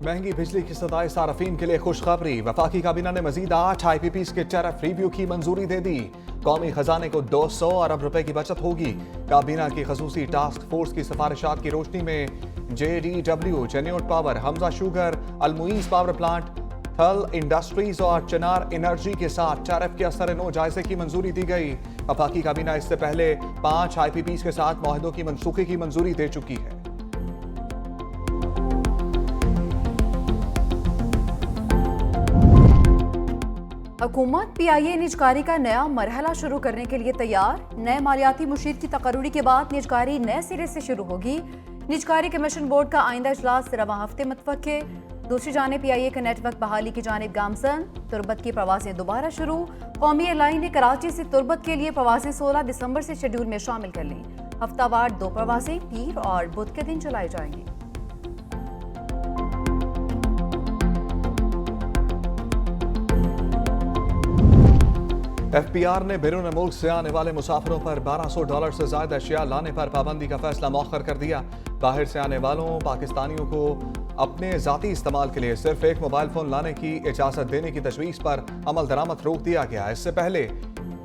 महंगी बिजली की सदाई सार्फिन के लिए खुशखबरी। वफाकी काबीना ने मजीद 8 IPPs के टैरिफ रिव्यू की मंजूरी दे दी। कौमी खजाने को 200 अरब रुपए की बचत होगी। काबीना की खसूसी टास्क फोर्स की सिफारिशात की रोशनी में JDW, जेन्योट power, Hamza sugar, Al-Moiz power plant, Thal industries और चिनार एनर्जी के साथ टैरिफ के असर नो जायजे की मंजूरी दी गई। वफाकी काबीना इससे पहले 5 IPPs के साथ मुआहदों की मनसूखी की मंजूरी दे चुकी है। हुकूमत PIA निजकारी का नया मरहला शुरू करने के लिए तैयार। नए मालियाती मुशीर की तकर्रुरी के बाद निजकारी नए सिरे से शुरू होगी। निजकारी कमीशन बोर्ड का आइंदा इजलास रवां हफ्ते मुतवक्के। दूसरी जानिब PIA का नेटवर्क बहाली की जानिब गामसन। तुर्बत की प्रवासें दोबारा शुरू। कौमी एयरलाइन ने कराची से तुर्बत के लिए प्रवासें 16 दिसंबर से शेड्यूल में शामिल कर ली। हफ्तावार 2 प्रवासें पीर और बुध के दिन चलाई जाएंगी। FBR ने बैरून मुल्क से आने वाले मुसाफिरों पर $1200 से ज्यादा अशिया लाने पर पाबंदी का फैसला मौखर कर दिया। बाहर से आने वालों पाकिस्तानियों को अपने जाती इस्तेमाल के लिए सिर्फ एक मोबाइल फोन लाने की इजाजत देने की तजवीज़ पर अमल दरामद रोक दिया गया। इससे पहले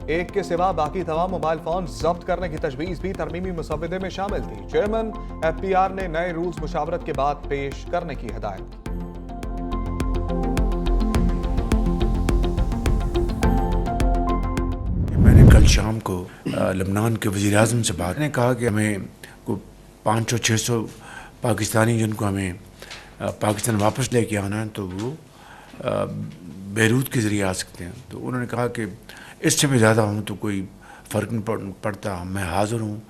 एक के सिवा बाकी तमाम मोबाइल फोन जब्त करने की तजवीज़ भी तरमीमी मुसवदे में शामिल थी। चेयरमैन FBR ने नए रूल्स मुशावरत के बाद पेश करने की हिदायत की। कल शाम को लबनान के वज़ीर-ए-आज़म से बात ने कहा कि हमें को 500-600 पाकिस्तानी जिनको हमें पाकिस्तान वापस लेके आना है तो वो बैरूत के ज़रिए आ सकते हैं। तो उन्होंने कहा कि इससे भी ज़्यादा हूँ तो कोई फ़र्क नहीं पड़ता, मैं हाज़िर हूँ,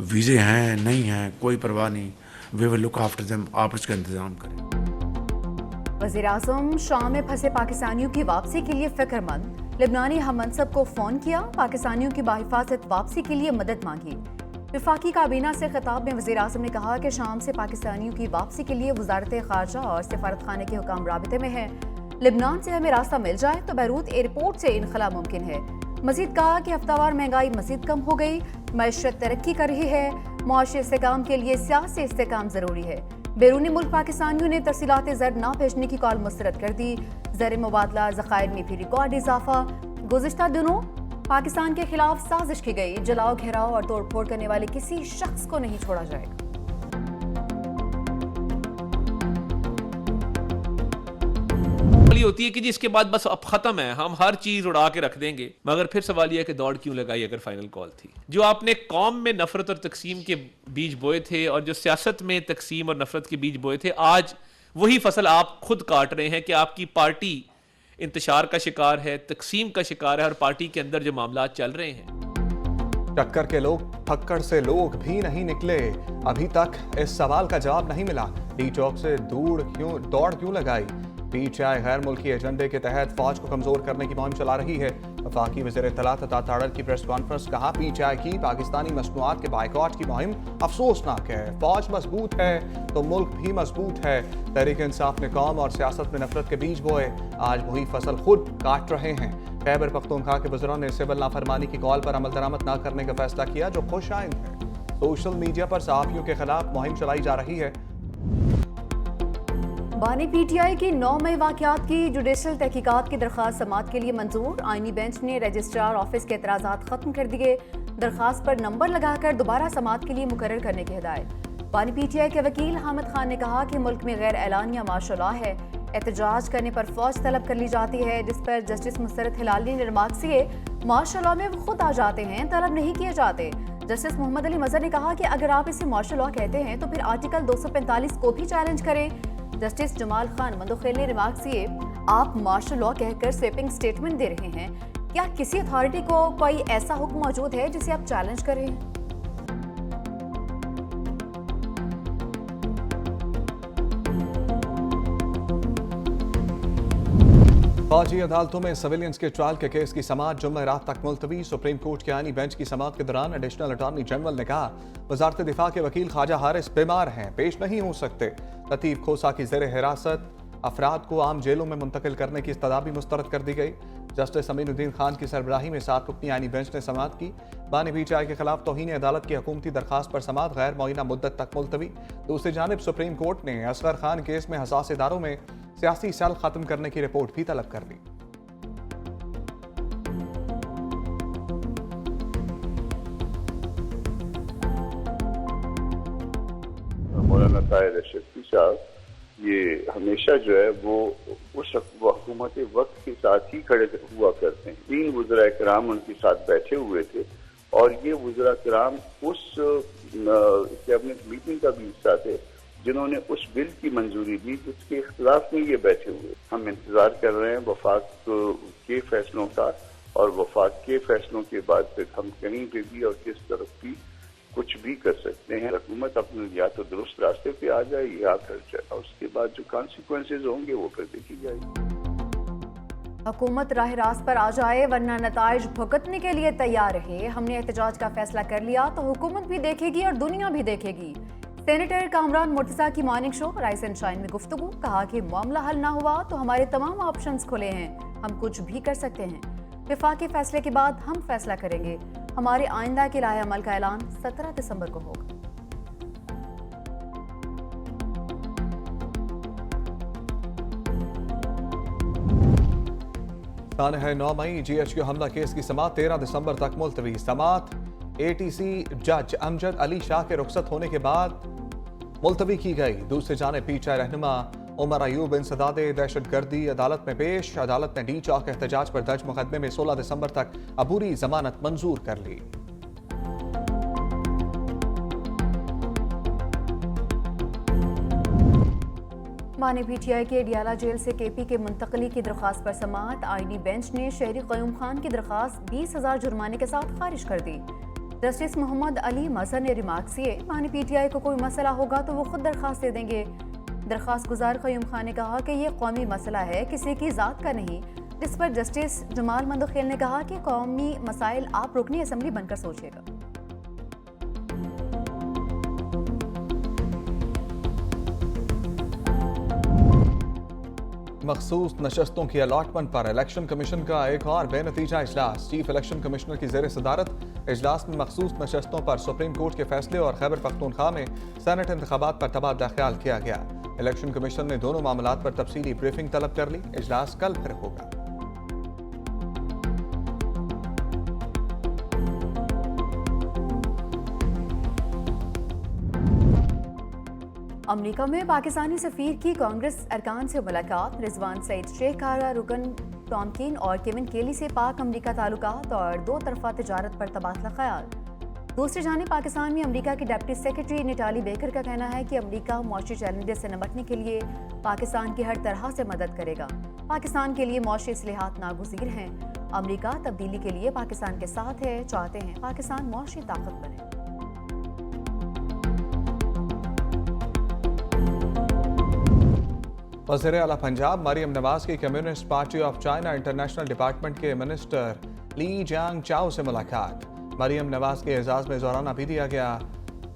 वीज़े हैं नहीं हैं कोई परवाह नहीं, वे विल लुक आफ्टर देम, आप इसका इंतज़ाम करें। वज़ीर-ए-आज़म शाम में फंसे पाकिस्तानियों की वापसी के लिए फिक्रमंद। लेबनानी हम मनसब को फ़ोन किया, पाकिस्तानियों की बाहिफाजत वापसी के लिए मदद मांगी। वफाकी काबीना से खिताब में वज़ीर-ए-आज़म ने कहा कि शाम से पाकिस्तानियों की वापसी के लिए वज़ारत ख़ारजा और सफारत खाने के हुकाम राबिते में हैं। लेबनान से हमें रास्ता मिल जाए तो बैरूत एयरपोर्ट से इनखला मुमकिन है। मज़ीद कहा कि हफ्तावार महंगाई मज़ीद कम हो गई, मईशत तरक्की कर रही है, मुआशी इस्तेहकाम के लिए सियासी इस्तेहकाम ज़रूरी है। बैरूनी मुल्क पाकिस्तानियों ने तरसीलात ज़र ना भेजने की कॉल मुस्तरद कर दी। ज़र मुबादला ज़खायर में भी रिकॉर्ड इजाफा। गुज़िश्ता दिनों पाकिस्तान के खिलाफ साजिश की गई, जलाओ घेराव और तोड़फोड़ करने वाले किसी शख्स को नहीं छोड़ा जाएगा। होती है कि जी इसके बाद बस अब खत्म है, हम हर चीज उड़ा के रख देंगे। मगर फिर सवाल यह है कि दौड़ क्यों लगाई अगर फाइनल कॉल थी। जो आपने कौम में नफरत और तकसीम के बीज बोए थे और जो सियासत में तकसीम और नफरत के बीज बोए थे, आज वही फसल आप खुद काट रहे हैं कि आपकी पार्टी इंतशार का शिकार है, तकसीम का शिकार है और पार्टी के अंदर जो मामला चल रहे हैं। टक्कर के लोग फक्कड़ से लोग भी नहीं निकले। अभी तक इस सवाल का जवाब नहीं मिला। डी चौक से दौड़ क्यों लगाई। PTI गैर मुल्की एजेंडे के तहत फौज को कमजोर करने की मुहिम चला रही है। वफाकी वज़ीर इत्तलात अता ताड़र की प्रेस कॉन्फ्रेंस। कहा PTI की पाकिस्तानी मसनूआत के बाइकआउट की मुहिम अफसोसनाक है। फौज मजबूत है तो मुल्क भी मजबूत है। तहरीक इंसाफ ने कौम और सियासत में नफरत के बीज बोए, आज वही फसल खुद काट रहे हैं। खैबर पख्तूनख्वा के वज़रा ने सिविल नाफरमानी की कॉल पर अमल दरामद न करने का फैसला किया, जो खुश आइंद है। सोशल मीडिया पर सहाफ़ियों के खिलाफ मुहिम चलाई जा रही है। बानी PTI की 9 मई वाक़यात की जुडिशल तहकीकात की दरख्वास्त समाअत के लिए मंजूर। आईनी बेंच ने रजिस्ट्रार ऑफिस के एतराज़ात खत्म कर दिए। दरख्वास्त पर नंबर लगाकर दोबारा समाअत के लिए मुकर्रर करने की हिदायत। बानी PTI के वकील हामिद खान ने कहा कि मुल्क में गैर एलानिया मार्शल लॉ है, एहतजाज करने पर फौज तलब कर ली जाती है, जिस पर जस्टिस मुस्तरद हिलाली ने रिमार्क किए मार्शल लॉ में वो खुद आ जाते हैं, तलब नहीं किए जाते। जस्टिस मोहम्मद अली मजहर ने कहा कि अगर आप इसे मार्शल लॉ कहते हैं तो फिर आर्टिकल 245 को भी चैलेंज करें। जस्टिस जमाल खान मंदोखेल ने रिमार्क किए, आप मार्शल लॉ कहकर स्वीपिंग स्टेटमेंट दे रहे हैं, क्या किसी अथॉरिटी को कोई ऐसा हुक्म मौजूद है जिसे आप चैलेंज कर रहे हैं? फौजी अदालतों में सिविलियंस के ट्रायल के केस की समाअत जुमेरात तक मुलतवी। सुप्रीम कोर्ट के आईनी बेंच की समाअत के दौरान एडिशनल अटॉर्नी जनरल ने कहा, वजारत दिफा के वकील ख्वाजा हारिस बीमार हैं, पेश नहीं हो सकते। लतीफ खोसा की ज़ेर हिरासत अफराद को आम जेलों में मुंतकिल करने की इस्तदा भी मुस्तरद कर दी गई। जस्टिस अमीनुद्दीन खान की सरबराही में 7 रुकनी आईनी बेंच ने समाअत की। बानी पीटीआई के खिलाफ तौहीन अदालत की हुकूमती दरखास्त पर समाअत गैर मुअय्यना मुद्दत तक मुलतवी। दूसरी जानिब सुप्रीम कोर्ट ने असगर खान केस में हसास इदारों में सियासी सेल खत्म करने की रिपोर्ट भी तलब कर ली। मौलाना ताहिर रशीदी साहब ये हमेशा जो है वो उस हुकूमत वक्त के साथ ही खड़े हुआ करते हैं। 3 वज़रा किराम उनके साथ बैठे हुए थे और ये वज़रा किराम उस कैबिनेट मीटिंग का भी हिस्सा थे जिन्होंने उस बिल की मंजूरी दी जिसके खिलाफ में ये बैठे हुए। हम इंतजार कर रहे हैं वफाक के फैसलों का और वफाक के फैसलों के बाद फिर हम कहीं पे भी और किस तरफ भी कुछ भी कर सकते हैं। हुकूमत अपने या तो दुरुस्त रास्ते पे आ जाए या फिर उसके बाद जो कॉन्सिक्वेंसेज होंगे वो फिर देखी जाएगी। हुकूमत राह रास्त पर आ जाए वरना नताइज भुगतने के लिए तैयार रहे। हमने एहतजाज का फैसला कर लिया तो हुकूमत भी देखेगी और दुनिया भी देखेगी। सेनेटर कामरान मुर्तज़ा की morning show rice and shine में गुफ्तगू, कहा कि मामला हल ना हुआ तो हमारे तमाम ऑप्शंस खुले हैं, हम कुछ भी कर सकते हैं। विफाकी फैसले के बाद हम फैसला करेंगे। हमारे आइंदा के लाए अमल का ऐलान 17 दिसंबर को होगा। तारीख 9 मई GHQ हमला केस की समाअत 13 दिसंबर तक मुलतवी। समाअत ATC जज अमजद अली शाह के रुखसत होने के बाद मुलतवी की गई। दूसरी जानिब पीटीआई रहनुमा उमर अयूब इंसदादे दहशतगर्दी अदालत में पेश। अदालत ने डी चौक एहतजाज पर दर्ज मुकदमे में 16 दिसंबर तक अबूरी जमानत मंजूर कर ली। बानी पीटीआई के डियाला जेल से KP के मुंतकली की दरख्वास्त पर समाअत। आईनी बेंच ने शहरी क़यूम खान की दरख्वास्त 20,000 जुर्माने के साथ खारिज कर दी। जस्टिस मोहम्मद अली मजहर ने रिमार्क किए, बानी पीटीआई को कोई मसला होगा तो वो खुद दरख्वास्त दे देंगे। दरख्वास्त गुजार क़यूम खान ने कहा कि यह कौमी मसला है, किसी की ज़ात का नहीं। जिस पर जस्टिस जमाल मंदखेल ने कहा कि कौमी मसाइल आप रुकनी असम्बली बनकर सोचिएगा। मखसूस नशस्तों की अलॉटमेंट पर इलेक्शन कमीशन का एक और बेनतीजा इजलास। चीफ इलेक्शन कमिश्नर की ज़ेर सदारत इजलास में मखसूस नशस्तों पर सुप्रीम कोर्ट के फैसले और खैबर पख्तूनख्वा में सेनेट इंतखाबात पर तबादला ख्याल किया गया। इलेक्शन कमीशन ने दोनों मामलात पर तफसीली ब्रीफिंग तलब कर ली। इजलास कल फिर होगा। अमेरिका में पाकिस्तानी सफीर की कांग्रेस अरकान से मुलाकात। रिजवान सईद शेख कारा, रुकन टॉम कीन और केविन केली से पाक अमेरिका ताल्लुकात और 2 तरफा तिजारत पर तबादला ख्याल। दूसरी जानिब पाकिस्तान में अमेरिका की डिप्टी सेक्रेटरी निटाली बेकर का कहना है कि अमेरिका मौशी चैलेंजेस से निपटने के लिए पाकिस्तान की हर तरह से मदद करेगा। पाकिस्तान के लिए मौशी इस्लाहात नागुज़ीर हैं। अमेरिका तब्दीली के लिए पाकिस्तान के साथ है, चाहते हैं पाकिस्तान मौशी ताकत बने। वज़ीर आला पंजाब मरियम नवाज की communist party of China international department के मिनिस्टर ली जियांग चाओ से मुलाकात। मरियम नवाज के एजाज़ में ज़ोराना भी दिया गया।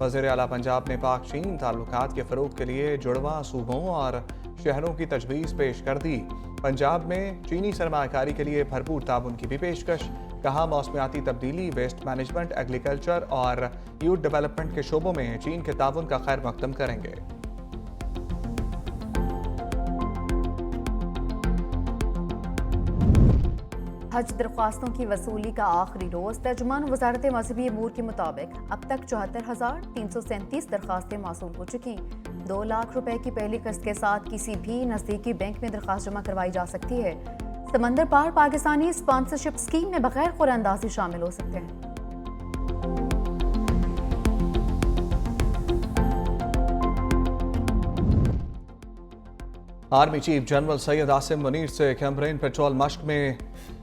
वज़ीर आला पंजाब ने पाक चीन ताल्लुकात के फ़रोग के लिए जुड़वां सूबों और शहरों की तजवीज़ पेश कर दी। पंजाब में चीनी सरमायाकारी के लिए भरपूर ताउन की भी पेशकश। कहा मौसमियाती तब्दीली, वेस्ट मैनेजमेंट, एग्रीकल्चर और यूथ डेवलपमेंट के शोबों में चीन के ताउन का खैर मकदम करेंगे। हज दरख्वास्तों की वसूली का आखिरी रोज। तर्जुमान वजारत मजहबी अमूर के मुताबिक अब तक 74,337 दरख्वास्तें मौसूल हो चुकी। 2 लाख रुपए की पहली किस्त के साथ किसी भी नजदीकी बैंक में दरख्वास्त जमा करवाई जा सकती है। समंदर पार पाकिस्तानी स्पॉन्सरशिप स्कीम में बगैर कुरानंदाजी शामिल हो सकते हैं। Army chief general Syed Asim Munir से कैम्पेन पेट्रोल मश्क में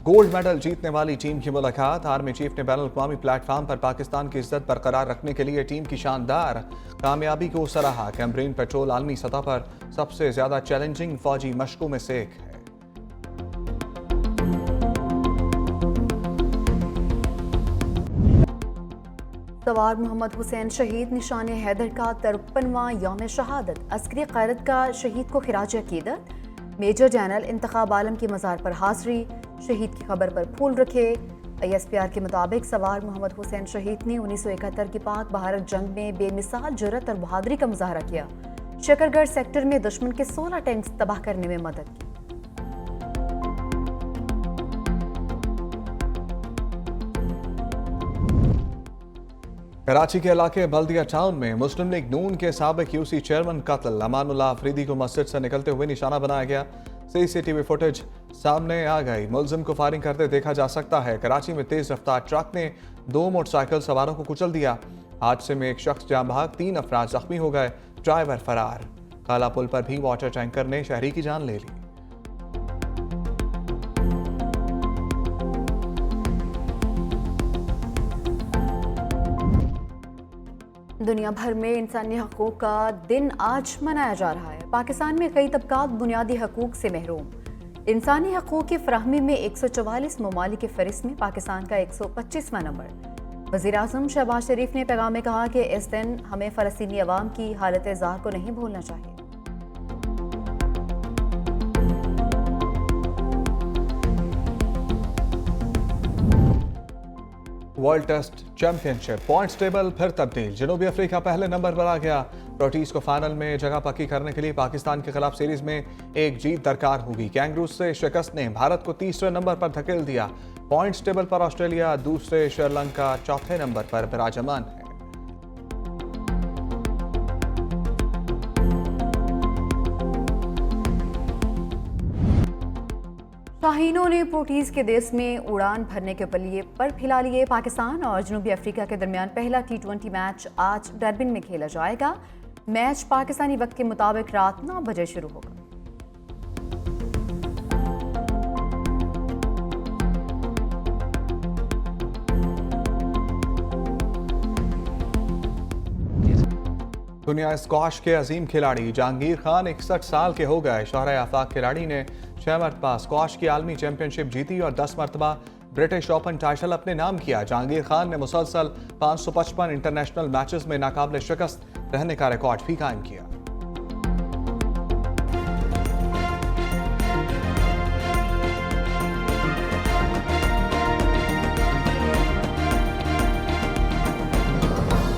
गोल्ड मेडल जीतने वाली टीम की मुलाकात। आर्मी चीफ ने बैनुल-अक़वामी प्लेटफार्म पर पाकिस्तान की इज्जत बरकरार रखने के लिए टीम की शानदार कामयाबी को सराहा। कैम्पेन पेट्रोल आलमी सतह पर सबसे ज्यादा चैलेंजिंग फौजी मशकों में से एक है। सवार मोहम्मद हुसैन शहीद निशान हैदर का 53वां यौम शहादत। अस्करी क़यादत का शहीद को खिराज अकीदत। मेजर जनरल इंतखाब आलम की मज़ार पर हाज़री। शहीद की खबर पर फूल रखे। ISPR के मुताबिक सवार मोहम्मद हुसैन शहीद ने 1971 की पाक भारत जंग में बेमिसाल जुर्रत और बहादुरी का मुजाहरा किया। शकरगढ़ सेक्टर में दुश्मन के 16 टैंक्स तबाह करने में मदद की। कराची के इलाके बल्दिया टाउन में मुस्लिम लीग नून के साबिक यूसी चेयरमैन कत्ल अमानुल्लाह अफरीदी को मस्जिद से निकलते हुए निशाना बनाया गया। CCTV फुटेज सामने आ गई। मुलजिम को फायरिंग करते देखा जा सकता है। कराची में तेज रफ्तार ट्रक ने 2 मोटरसाइकिल सवारों को कुचल दिया। हादसे में एक शख्स जान बहक, 3 अफराद जख्मी हो गए। ड्राइवर फरार। काला पुल पर भी वाटर टैंकर ने शहरी की जान ले ली। दुनिया भर में इंसानी हकूक का दिन आज मनाया जा रहा है। पाकिस्तान में कई तबकात बुनियादी हकूक से महरूम। इंसानी हकूक की फराहमी में 144 ममालिक की फहरिस्त में पाकिस्तान का 125वां नंबर। वज़ीर-ए-आज़म शहबाज शरीफ ने पैगाम में कहा कि इस दिन हमें फ़लस्तीनी अवाम की हालत ज़ार को नहीं भूलना चाहिए। World test championship points table फिर तब्दील। जनूबी अफ्रीका पहले नंबर पर आ गया। प्रोटीज को फाइनल में जगह पक्की करने के लिए पाकिस्तान के खिलाफ सीरीज में एक जीत दरकार होगी। कैंगरूज से शिकस्त ने भारत को तीसरे नंबर पर धकेल दिया। पॉइंट्स टेबल पर ऑस्ट्रेलिया दूसरे, श्रीलंका चौथे नंबर पर विराजमान है। शाहीनों ने प्रोटीज के देश में उड़ान भरने के बलिए पर फिला लिए। पाकिस्तान और जनूबी अफ्रीका के दरमियान पहला T20 मैच आज डरबिन में खेला जाएगा। मैच पाकिस्तानी वक्त के मुताबिक रात 9 बजे शुरू होगा। दुनिया स्क्वाश के अजीम खिलाड़ी जहांगीर खान 61 साल के हो गए। शोहरा आफाक खिलाड़ी ने 6 मरतबा स्क्वाश की आलमी चैंपियनशिप जीती और 10 मरतबा ब्रिटिश ओपन टाइटल अपने नाम किया। जहांगीर खान ने मुसलसल 555 इंटरनेशनल मैचेस में नाकाबिले शिकस्त रहने का रिकॉर्ड भी कायम किया।